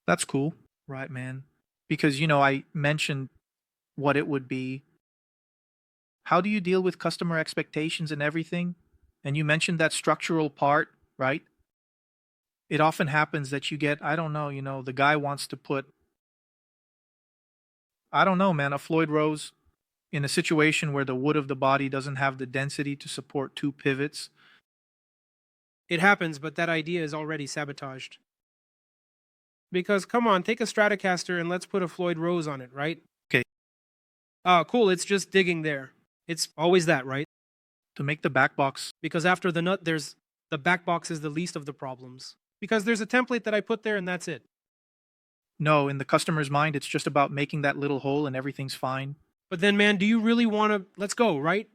That's cool. Right, man. Because, I mentioned what it would be. How do you deal with customer expectations and everything? And you mentioned that structural part, right? It often happens that you get, I don't know, the guy wants to put, I don't know, man, a Floyd Rose in a situation where the wood of the body doesn't have the density to support two pivots. It happens, but that idea is already sabotaged. Because come on, take a Stratocaster and let's put a Floyd Rose on it, right? Okay, Cool, it's just digging there. It's always that, right? to make the back box. Because after the nut, there's the back box is the least of the problems. Because there's a template that I put there and that's it. No, in the customer's mind, it's just about making that little hole and everything's fine. But then, man, do you really want to? Let's go, right?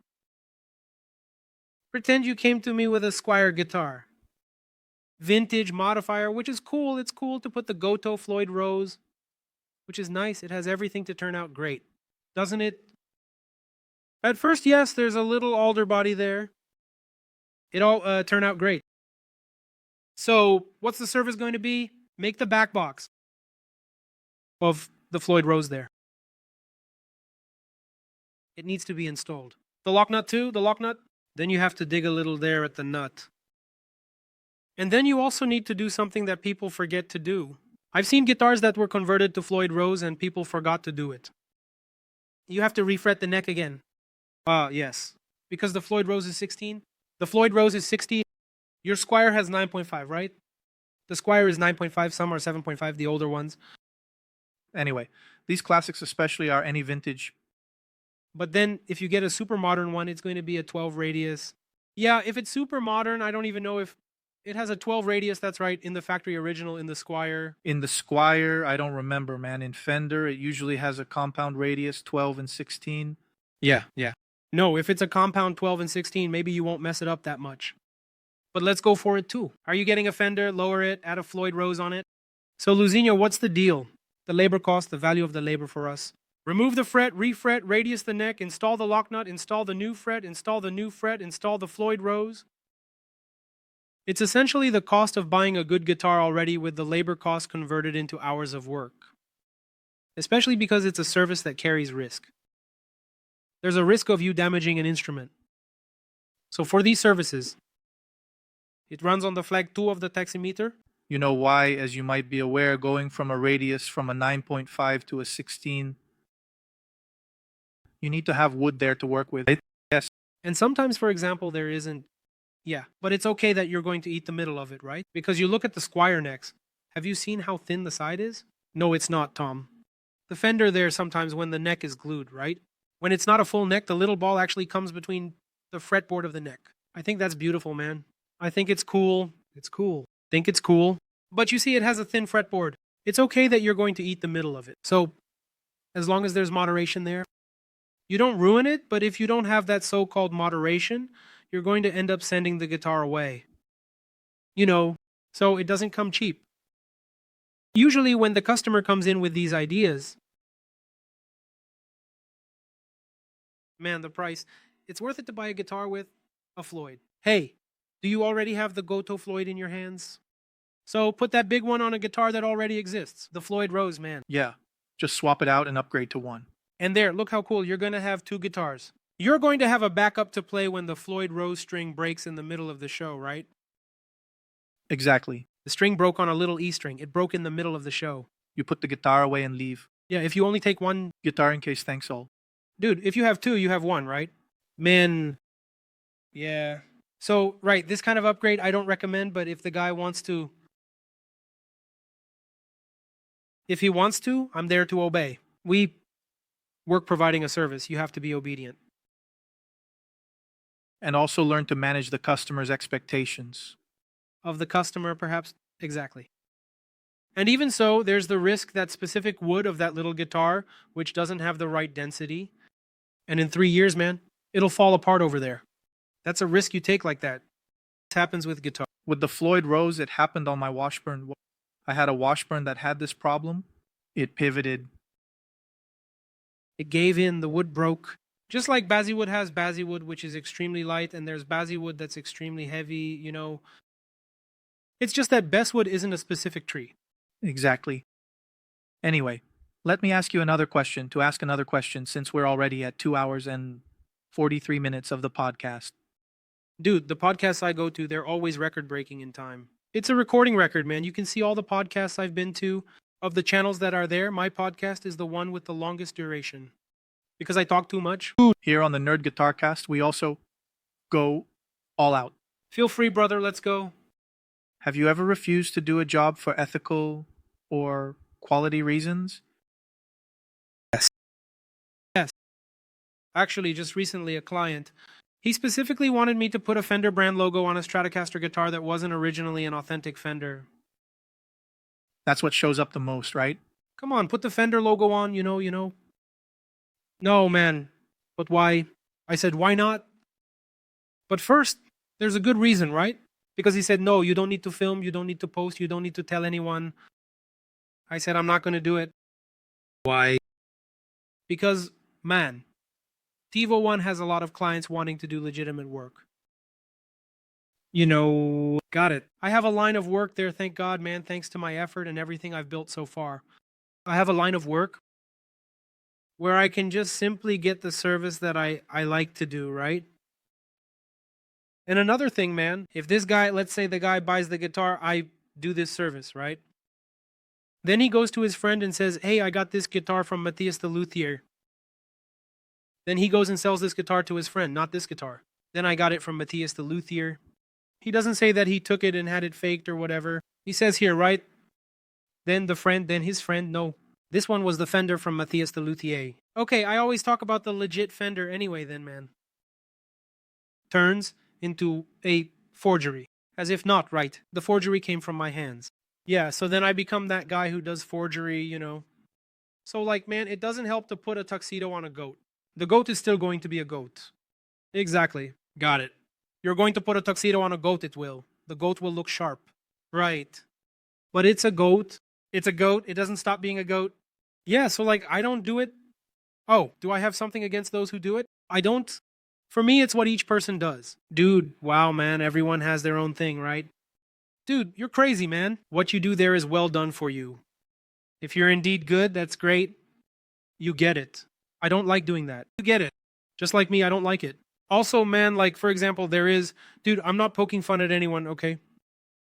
Pretend you came to me with a Squire guitar. Vintage modifier, which is cool. It's cool to put the Goto Floyd Rose, which is nice. It has everything to turn out great. Doesn't it? At first, yes, there's a little alder body there. It all turned out great. So, what's the service going to be? Make the back box of the Floyd Rose there. It needs to be installed. The lock nut too, the lock nut. Then you have to dig a little there at the nut. And then you also need to do something that people forget to do. I've seen guitars that were converted to Floyd Rose and people forgot to do it. You have to refret the neck again. Yes. Because the Floyd Rose is 16. The Floyd Rose is 60. Your Squire has 9.5, right? The Squire is 9.5, some are 7.5, the older ones. Anyway, these classics especially are any vintage. But then if you get a super modern one, it's going to be a 12 radius. Yeah, if it's super modern, I don't even know if it has a 12 radius, that's right, in the factory original, in the Squire. In the Squire, I don't remember, man. In Fender, it usually has a compound radius, 12 and 16. Yeah. No, if it's a compound 12 and 16, maybe you won't mess it up that much. But let's go for it too. Are you getting a Fender? Lower it, add a Floyd Rose on it. So Luzinho, what's the deal? The labor cost, the value of the labor for us. Remove the fret, refret, radius the neck, install the lock nut, install the new fret, install the new fret, install the Floyd Rose. It's essentially the cost of buying a good guitar already with the labor cost converted into hours of work. Especially because it's a service that carries risk. There's a risk of you damaging an instrument. So for these services, it runs on the flag 2 of the taximeter. You know why, as you might be aware, going from a radius from a 9.5 to a 16, you need to have wood there to work with. Yes. And sometimes, for example, there isn't. Yeah, but it's okay that you're going to eat the middle of it, right? Because you look at the Squire necks. Have you seen how thin the side is? No, it's not, Tom. The Fender there sometimes when the neck is glued, right? When it's not a full neck, the little ball actually comes between the fretboard of the neck. I think that's beautiful, man. I think it's cool. It's cool. Think it's cool. But you see, it has a thin fretboard. It's okay that you're going to eat the middle of it. So, as long as there's moderation there, you don't ruin it, but if you don't have that so-called moderation, you're going to end up sending the guitar away. So it doesn't come cheap. Usually when the customer comes in with these ideas, man, the price, it's worth it to buy a guitar with a Floyd. Hey, do you already have the Goto Floyd in your hands? So put that big one on a guitar that already exists. The Floyd Rose, man. Yeah. Just swap it out and upgrade to one. And there, look how cool. You're going to have 2 guitars. You're going to have a backup to play when the Floyd Rose string breaks in the middle of the show, right? Exactly. The string broke on a little E string. It broke in the middle of the show. You put the guitar away and leave. Yeah, if you only take one. Guitar in case, thanks all. Dude, if you have 2, you have 1, right? Man. Yeah. So, right, this kind of upgrade I don't recommend, but if the guy wants to. If he wants to, I'm there to obey. We work providing a service. You have to be obedient. And also learn to manage the customer's expectations. Of the customer, perhaps? Exactly. And even so, there's the risk that specific wood of that little guitar, which doesn't have the right density, and in 3 years, man, it'll fall apart over there. That's a risk you take like that. This happens with guitar. With the Floyd Rose, it happened on my Washburn. I had a Washburn that had this problem. It pivoted. It gave in, the wood broke. Just like Basswood has Basswood, which is extremely light, and there's Basswood that's extremely heavy, It's just that Basswood isn't a specific tree. Exactly. Anyway, let me ask you another question to ask another question since we're already at 2 hours and 43 minutes of the podcast. Dude, the podcasts I go to, they're always record breaking in time. It's a recording record, man. You can see all the podcasts I've been to. Of the channels that are there, my podcast is the one with the longest duration. Because I talk too much. Here on the Nerd Guitar Cast, we also go all out. Feel free, brother, let's go. Have you ever refused to do a job for ethical or quality reasons? Yes. Actually, just recently a client, he specifically wanted me to put a Fender brand logo on a Stratocaster guitar that wasn't originally an authentic Fender. That's what shows up the most, right? Come on, put the Fender logo on, you know. No, man. But why? I said, why not? But first, there's a good reason, right? Because he said, no, you don't need to film, you don't need to post, you don't need to tell anyone. I said, I'm not going to do it. Why? Because, man, TiVo One has a lot of clients wanting to do legitimate work. You know, got it. I have a line of work there, thank God, man, thanks to my effort and everything I've built so far. I have a line of work where I can just simply get the service that I like to do, right? And another thing, man, if this guy, let's say the guy buys the guitar, I do this service, right? Then he goes to his friend and says, hey, I got this guitar from Mateus the Luthier. Then he goes and sells this guitar to his friend, not this guitar. Then I got it from Mateus the Luthier. He doesn't say that he took it and had it faked or whatever. He says here, right? Then the friend, then his friend, no. This one was the Fender from Matheus the Luthier. Okay, I always talk about the legit Fender anyway then, man. Turns into a forgery. As if not, right? The forgery came from my hands. Yeah, so then I become that guy who does forgery, you know. So like, man, it doesn't help to put a tuxedo on a goat. The goat is still going to be a goat. Exactly. Got it. You're going to put a tuxedo on a goat, it will. The goat will look sharp. Right. But it's a goat. It's a goat. It doesn't stop being a goat. Yeah, so like, I don't do it. Oh, do I have something against those who do it? I don't. For me, it's what each person does. Dude, wow, man, everyone has their own thing, right? Dude, you're crazy, man. What you do there is well done for you. If you're indeed good, that's great. You get it. I don't like doing that. You get it. Just like me, I don't like it. Also, man, like, for example, dude, I'm not poking fun at anyone, okay?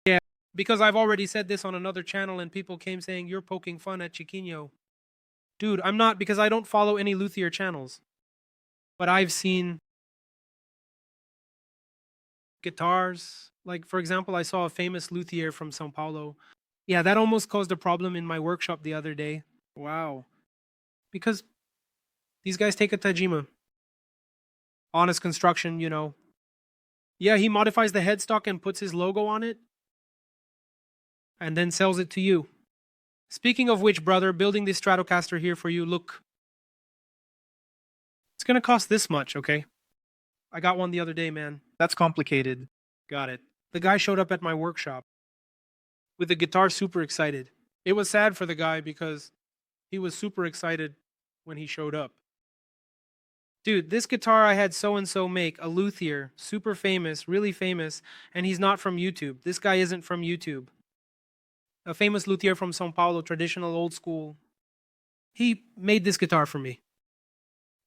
Yeah, because I've already said this on another channel and people came saying, you're poking fun at Chiquinho. Dude, I'm not, because I don't follow any Luthier channels. But I've seen guitars. Like, for example, I saw a famous Luthier from Sao Paulo. Yeah, that almost caused a problem in my workshop the other day. Wow. Because these guys take a Tajima. Honest construction, you know. Yeah, he modifies the headstock and puts his logo on it. And then sells it to you. Speaking of which, brother, building this Stratocaster here for you, look. It's gonna cost this much, okay? I got one the other day, man. That's complicated. Got it. The guy showed up at my workshop with the guitar super excited. It was sad for the guy because he was super excited when he showed up. Dude, this guitar I had so-and-so make, a Luthier, super famous, really famous, and he's not from YouTube. This guy isn't from YouTube. A famous Luthier from Sao Paulo, traditional, old school. He made this guitar for me.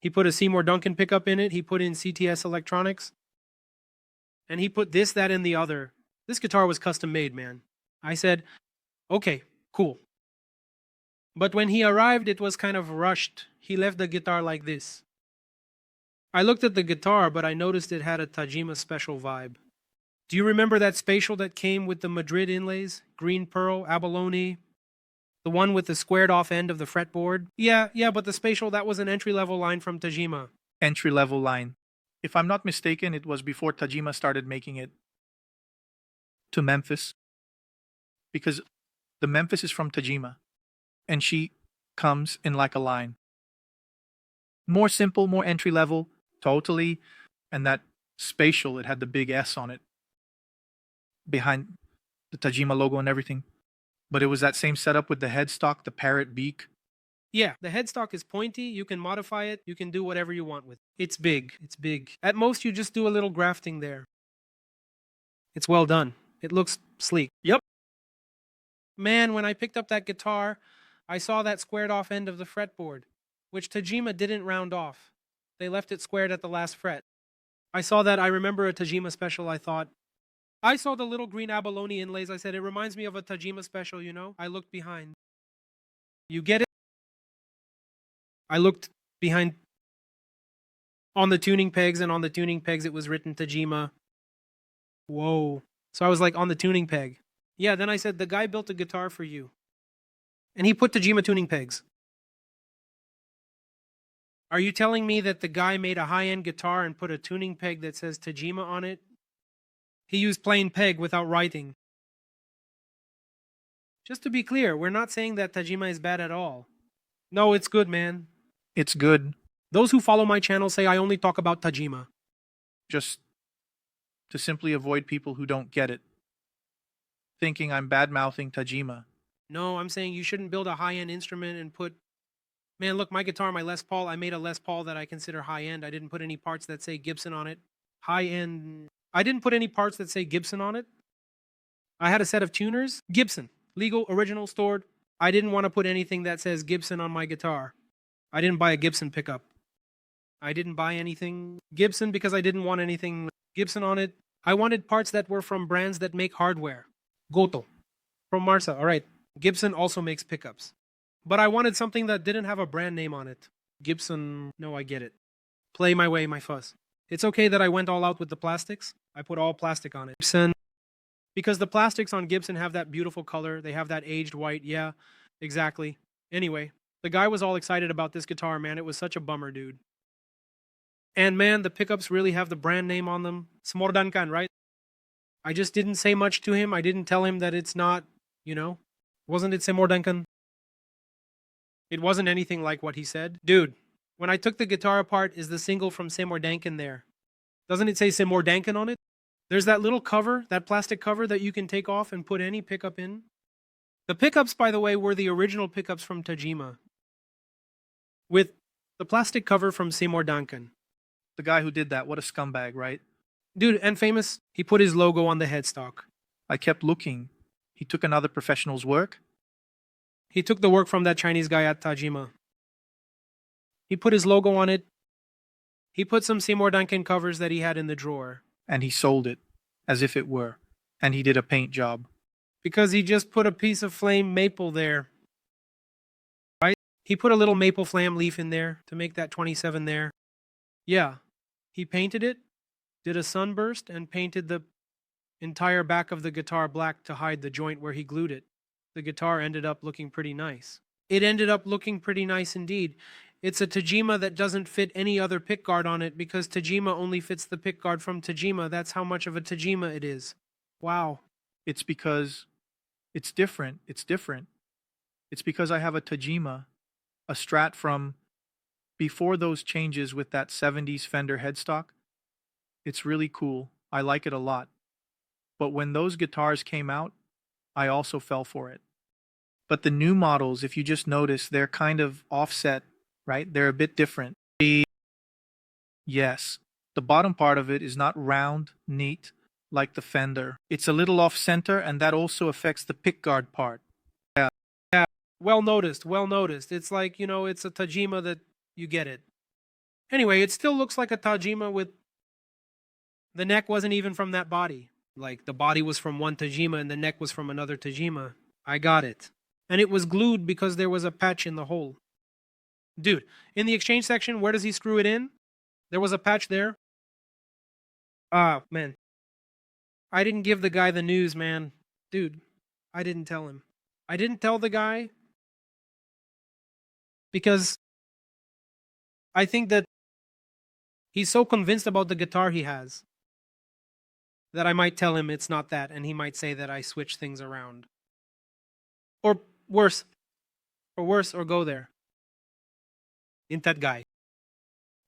He put a Seymour Duncan pickup in it, he put in CTS electronics, and he put this, that, and the other. This guitar was custom made, man. I said, okay, cool. But when he arrived, it was kind of rushed. He left the guitar like this. I looked at the guitar, but I noticed it had a Tajima special vibe. Do you remember that spatial that came with the Madrid inlays? Green pearl, abalone, the one with the squared off end of the fretboard? Yeah, but the spatial, that was an entry-level line from Tajima. Entry-level line. If I'm not mistaken, it was before Tajima started making it to Memphis. Because the Memphis is from Tajima. And she comes in like a line. More simple, more entry-level, totally. And that spatial, it had the big S on it. Behind the Tajima logo and everything. But it was that same setup with the headstock, the parrot beak. Yeah, the headstock is pointy, you can modify it, you can do whatever you want with it. It's big, it's big. At most, you just do a little grafting there. It's well done. It looks sleek. Yep. Man, when I picked up that guitar, I saw that squared off end of the fretboard, which Tajima didn't round off. They left it squared at the last fret. I saw that. I remember a Tajima special. I thought, I saw the little green abalone inlays. I said, it reminds me of a Tajima special, you know? I looked behind. You get it? I looked behind on the tuning pegs, and on the tuning pegs it was written Tajima. Whoa. So I was like, on the tuning peg. Yeah, then I said, the guy built a guitar for you. And he put Tajima tuning pegs. Are you telling me that the guy made a high-end guitar and put a tuning peg that says Tajima on it? He used plain peg without writing. Just to be clear, we're not saying that Tajima is bad at all. No, it's good, man. It's good. Those who follow my channel say I only talk about Tajima. Just to simply avoid people who don't get it, thinking I'm bad-mouthing Tajima. No, I'm saying you shouldn't build a high-end instrument and put... Man, look, my guitar, my Les Paul, I made a Les Paul that I consider high-end. I didn't put any parts that say Gibson on it. High-end... I didn't put any parts that say Gibson on it. I had a set of tuners. Gibson. Legal, original, stored. I didn't want to put anything that says Gibson on my guitar. I didn't buy a Gibson pickup. I didn't buy anything Gibson because I didn't want anything Gibson on it. I wanted parts that were from brands that make hardware. Goto. From Marsa. All right. Gibson also makes pickups. But I wanted something that didn't have a brand name on it. Gibson, no, I get it. Play my way, my fuzz. It's okay that I went all out with the plastics. I put all plastic on it. Gibson. Because the plastics on Gibson have that beautiful color. They have that aged white. Yeah, exactly. Anyway, the guy was all excited about this guitar, man. It was such a bummer, dude. And man, the pickups really have the brand name on them. Smordankan, right? I just didn't say much to him. I didn't tell him that it's not, you know. Wasn't it Smordankan? It wasn't anything like what he said. Dude, when I took the guitar apart, is the single from Semordankan there? Doesn't it say Semordankan on it? There's that little cover, that plastic cover that you can take off and put any pickup in. The pickups, by the way, were the original pickups from Tajima. With the plastic cover from Semordankan. The guy who did that, what a scumbag, right? Dude, and famous, he put his logo on the headstock. I kept looking. He took another professional's work. He took the work from that Chinese guy at Tajima. He put his logo on it. He put some Seymour Duncan covers that he had in the drawer. And he sold it, as if it were. And he did a paint job. Because he just put a piece of flame maple there. Right? He put a little maple flam leaf in there to make that 27 there. Yeah. He painted it, did a sunburst, and painted the entire back of the guitar black to hide the joint where he glued it. The guitar ended up looking pretty nice. It ended up looking pretty nice indeed. It's a Tajima that doesn't fit any other pickguard on it because Tajima only fits the pickguard from Tajima. That's how much of a Tajima it is. Wow. It's because it's different. It's different. It's because I have a Tajima, a Strat from before those changes with that 70s Fender headstock. It's really cool. I like it a lot. But when those guitars came out, I also fell for it. But the new models, if you just notice, they're kind of offset, right? They're a bit different. Yes, the bottom part of it is not round, neat, like the Fender. It's a little off-center, and that also affects the pickguard part. Yeah, well noticed, well noticed. It's like, you know, it's a Tajima that you get it. Anyway, it still looks like a Tajima with... The neck wasn't even from that body. Like, the body was from one Tajima and the neck was from another Tajima. I got it. And it was glued because there was a patch in the hole. Dude, in the exchange section, where does he screw it in? There was a patch there. Ah, man. I didn't give the guy the news, man. Dude, I didn't tell him. I didn't tell the guy because I think that he's so convinced about the guitar he has that I might tell him it's not that, and he might say that I switch things around. Or worse, or go there. In that guy.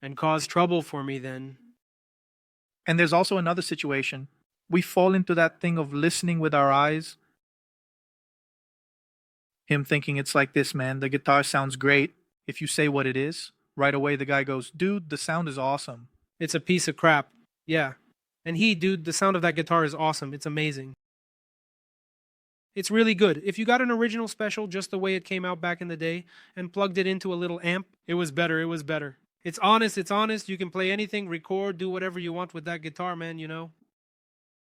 And cause trouble for me then. And there's also another situation. We fall into that thing of listening with our eyes. Him thinking it's like this, man. The guitar sounds great. If you say what it is, right away the guy goes, dude, the sound is awesome. It's a piece of crap. Yeah. And dude, the sound of that guitar is awesome. It's amazing. It's really good. If you got an original special just the way it came out back in the day and plugged it into a little amp, it was better. It was better. It's honest. It's honest. You can play anything, record, do whatever you want with that guitar, man, you know.